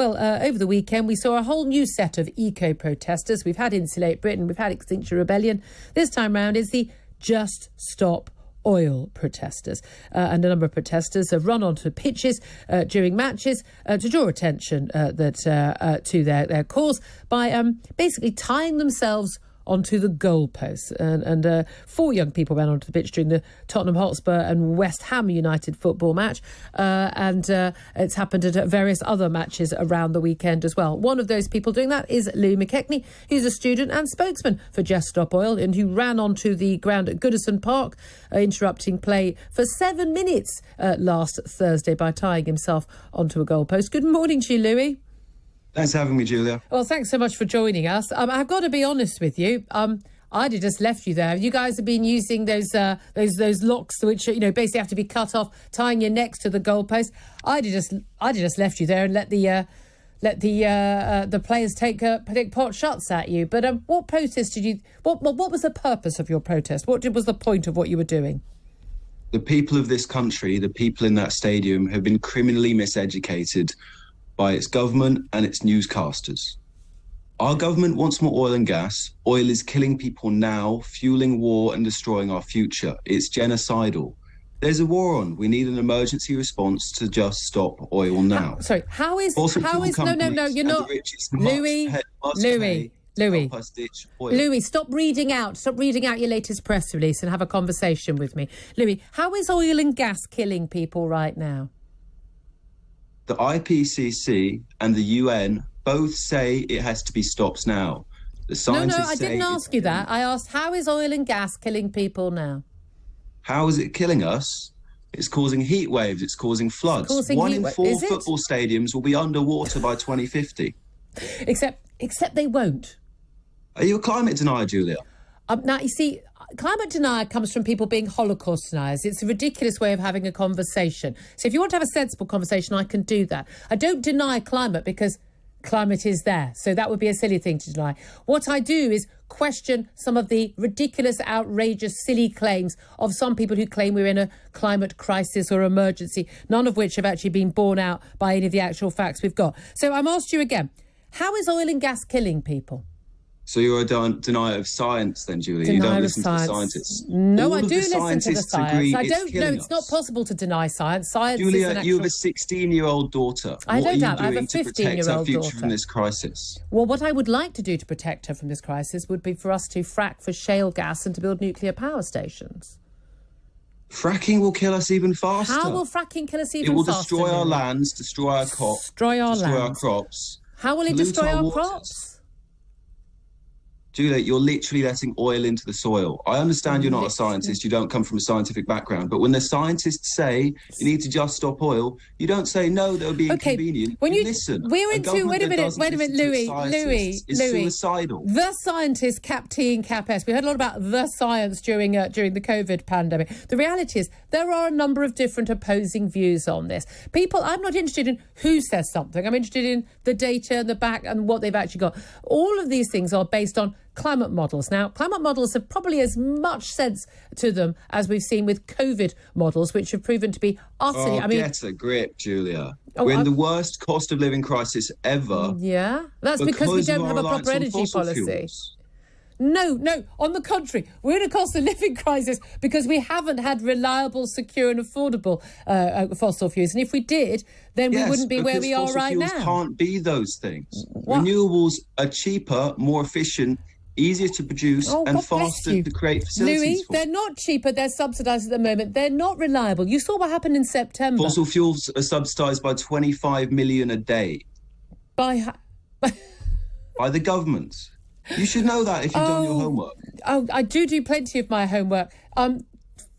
Well, over the weekend, we saw a whole new set of eco-protesters. We've had Insulate Britain, we've had Extinction Rebellion. This time round is the Just Stop Oil protesters. And a number of protesters have run onto pitches during matches to draw attention to their cause by basically tying themselves onto the goalposts. And 4 young people ran onto the pitch during the Tottenham Hotspur and West Ham United football match. And it's happened at various other matches around the weekend as well. One of those people doing that is McKechnie, who's a student and spokesman for Just Stop Oil, and who ran onto the ground at Goodison Park, interrupting play for 7 minutes last Thursday by tying himself onto a goalpost. Good morning to you, Louis. Thanks for having me, Julia. Well, thanks so much for joining us. I've got to be honest with you. I'd have just left you there. You guys have been using those locks which basically have to be cut off, tying your necks to the goalpost. I'd have just left you there and let the players take pot shots at you. But what protest did you? What was the purpose of your protest? What was the point of what you were doing? The people of this country, the people in that stadium, have been criminally miseducated by its government and its newscasters. Our government wants more oil and gas. Oil is killing people now, fueling war and destroying our future. It's genocidal. There's a war on. We need an emergency response to Just Stop Oil now. How is no, you're not. Louis, stop reading out your latest press release and have a conversation with me. Louis, how is oil and gas killing people right now? The IPCC and the UN both say it has to be stopped now. The scientists I didn't ask you that. I asked, how is oil and gas killing people now? How is it killing us? It's causing heat waves. It's causing floods. 1 in 4 football stadiums will be underwater by 2050. Except they won't. Are you a climate denier, Julia? Now, you see, climate denial comes from people being Holocaust deniers. It's a ridiculous way of having a conversation. So if you want to have a sensible conversation, I can do that. I don't deny climate because climate is there. So that would be a silly thing to deny. What I do is question some of the ridiculous, outrageous, silly claims of some people who claim we're in a climate crisis or emergency, none of which have actually been borne out by any of the actual facts we've got. So I'm asked you again, how is oil and gas killing people? So you're a denier of science then, Julia? You don't listen to the scientists? No, I do listen to the science. I don't know. It's not possible to deny science. Julia, you have a 16-year-old daughter. I don't have. What are you I have doing a 15-year-old to protect our future daughter from this crisis? Well, what I would like to do to protect her from this crisis would be for us to frack for shale gas and to build nuclear power stations. Fracking will kill us even faster. How will fracking kill us even faster? It will destroy our lands, destroy our crops, destroy our crops. How will it destroy our crops? Julia, you're literally letting oil into the soil. I understand you're not a scientist, you don't come from a scientific background, but when the scientists say you need to just stop oil, you don't say no, that would be inconvenient. When you listen, wait a minute, Louis, suicidal. The scientist, Cap T and Cap S. We heard a lot about the science during the COVID pandemic. The reality is there are a number of different opposing views on this. I'm not interested in who says something. I'm interested in the data, the back, and what they've actually got. All of these things are based on climate models. Now, climate models have probably as much sense to them as we've seen with COVID models, which have proven to be utterly... Get a grip, Julia. We're in the worst cost of living crisis ever. Yeah, that's because we don't have a proper energy policy. Fuels. No, on the contrary, we're in a cost of living crisis because we haven't had reliable, secure and affordable fossil fuels. And if we did, then we wouldn't be where we are right now. Fossil fuels can't be those things. What? Renewables are cheaper, more efficient, easier to produce and faster to create facilities. Louis, they're not cheaper, they're subsidised at the moment. They're not reliable. You saw what happened in September. Fossil fuels are subsidised by 25 million a day. By the government. You should know that if you've done your homework. I do plenty of my homework.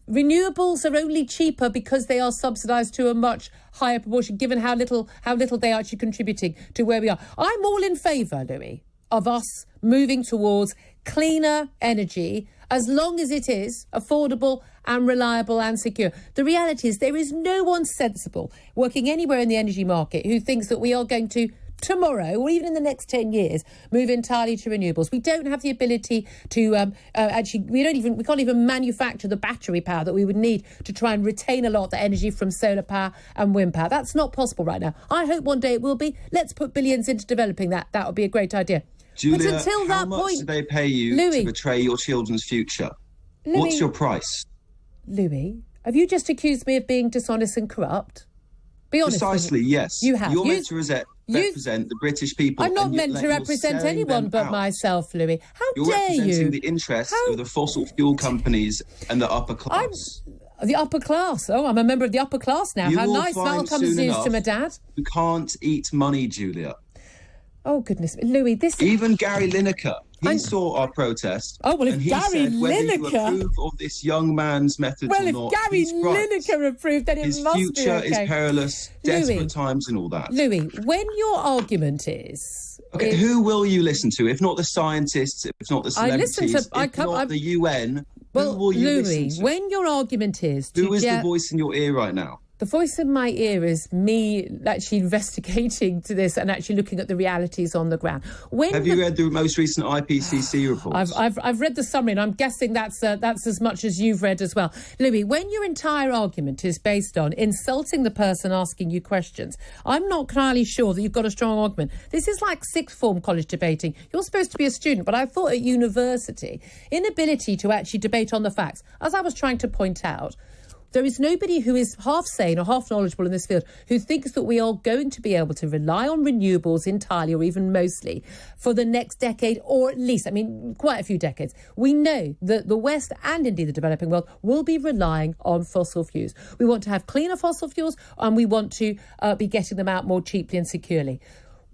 Renewables are only cheaper because they are subsidised to a much higher proportion, given how little they are actually contributing to where we are. I'm all in favour, Louis, of us moving towards cleaner energy as long as it is affordable and reliable and secure. The reality is there is no one sensible working anywhere in the energy market who thinks that we are going to tomorrow, or even in the next 10 years, move entirely to renewables. We don't have the ability to we can't even manufacture the battery power that we would need to try and retain a lot of the energy from solar power and wind power. That's not possible right now. I hope one day it will be. Let's put billions into developing that. That would be a great idea. Julia, but until how that much point, do they pay you to betray your children's future? What's your price? Louis, have you just accused me of being dishonest and corrupt? Be honest. Precisely, yes. You have. You're meant to represent the British people. I'm not meant to represent anyone but myself, Louis. How dare you? You're representing the interests of the fossil fuel companies and the upper class. The upper class. Oh, I'm a member of the upper class now. How nice. That'll come as news to my dad. You can't eat money, Julia. Oh, goodness. Louis, Even Gary Lineker, he saw our protest. Oh, well, if and he Gary said whether Lineker... you approve of this young man's methods or not... Well, if Gary Lineker approved, then it must be okay. His future is perilous, desperate times and all that. Louis, when your argument is... Okay, who will you listen to? If not the scientists, if not the celebrities, the UN, who will you listen to? When your argument is... Who is the voice in your ear right now? The voice in my ear is me actually investigating to this and actually looking at the realities on the ground. Have you read the most recent IPCC reports? I've read the summary, and I'm guessing that's as much as you've read as well. Louis, when your entire argument is based on insulting the person asking you questions, I'm not entirely sure that you've got a strong argument. This is like sixth form college debating. You're supposed to be a student, but I thought at university, inability to actually debate on the facts, as I was trying to point out, there is nobody who is half sane or half knowledgeable in this field who thinks that we are going to be able to rely on renewables entirely or even mostly for the next decade, or at least, quite a few decades. We know that the West and indeed the developing world will be relying on fossil fuels. We want to have cleaner fossil fuels, and we want to be getting them out more cheaply and securely.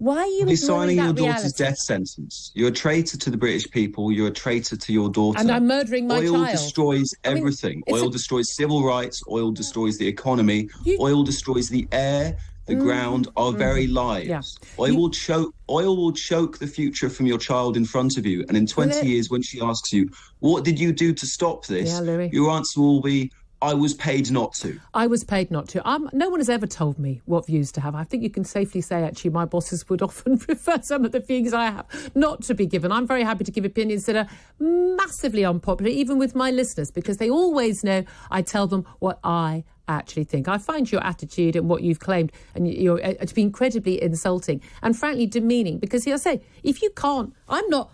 Why are you ignoring signing that your reality? daughter's death sentence? You're a traitor to the British people. You're a traitor to your daughter. And I'm murdering my child. Oil destroys everything. Oil destroys civil rights. Oil destroys the economy. Oil destroys the air, the ground, our very lives. Yeah. Oil will choke the future from your child in front of you. And in 20 years, when she asks you, what did you do to stop this? Yeah, your answer will be, I was paid not to. I was paid not to. No one has ever told me what views to have. I think you can safely say, actually, my bosses would often prefer some of the views I have not to be given. I'm very happy to give opinions that are massively unpopular, even with my listeners, because they always know I tell them what I actually think. I find your attitude and what you've claimed and to be incredibly insulting and frankly demeaning, because I say, if you can't, I'm not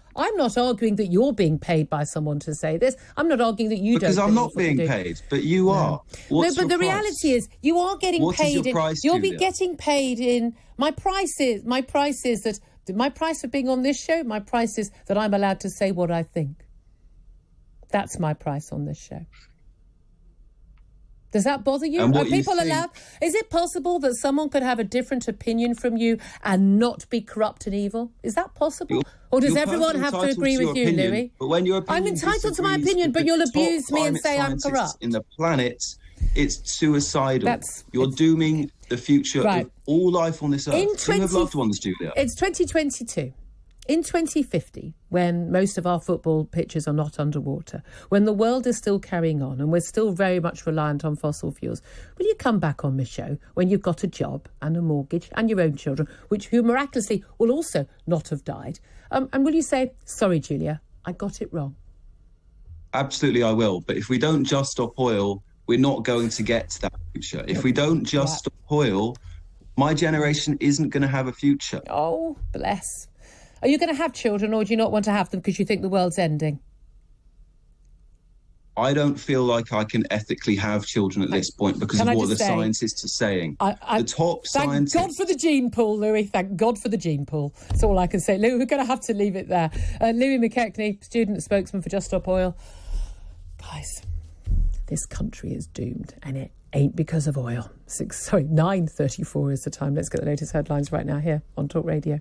arguing that you're being paid by someone to say this. I'm not arguing that you don't. Because I'm not being paid, but you are. What's but the reality is you are getting paid. What is your price, you'll Julia? be getting paid in my price is that my price for being on this show, my price is that I'm allowed to say what I think. That's my price on this show. Does that bother you? Are people allowed? Is it possible that someone could have a different opinion from you and not be corrupt and evil? Is that possible? Or does everyone have to agree with you, Louis? But when your opinion I'm entitled to my opinion, but you'll abuse me and say I'm corrupt. In the planet, it's suicidal. You're dooming the future of all life on this earth. You have loved ones, Julia. It's 2022. In 2050, when most of our football pitches are not underwater, when the world is still carrying on and we're still very much reliant on fossil fuels, will you come back on this show when you've got a job and a mortgage and your own children, who miraculously will also not have died? And will you say, sorry, Julia, I got it wrong? Absolutely, I will. But if we don't just stop oil, we're not going to get to that future. If we don't just stop oil, my generation isn't going to have a future. Oh, bless. Are you going to have children, or do you not want to have them because you think the world's ending? I don't feel like I can ethically have children at this point because of what the scientists are saying. The top scientists... Thank God for the gene pool, Louis. Thank God for the gene pool. That's all I can say. Louis, we're going to have to leave it there. Louis McKechnie, student spokesman for Just Stop Oil. Guys, this country is doomed, and it ain't because of oil. 9:34 is the time. Let's get the latest headlines right now here on Talk Radio.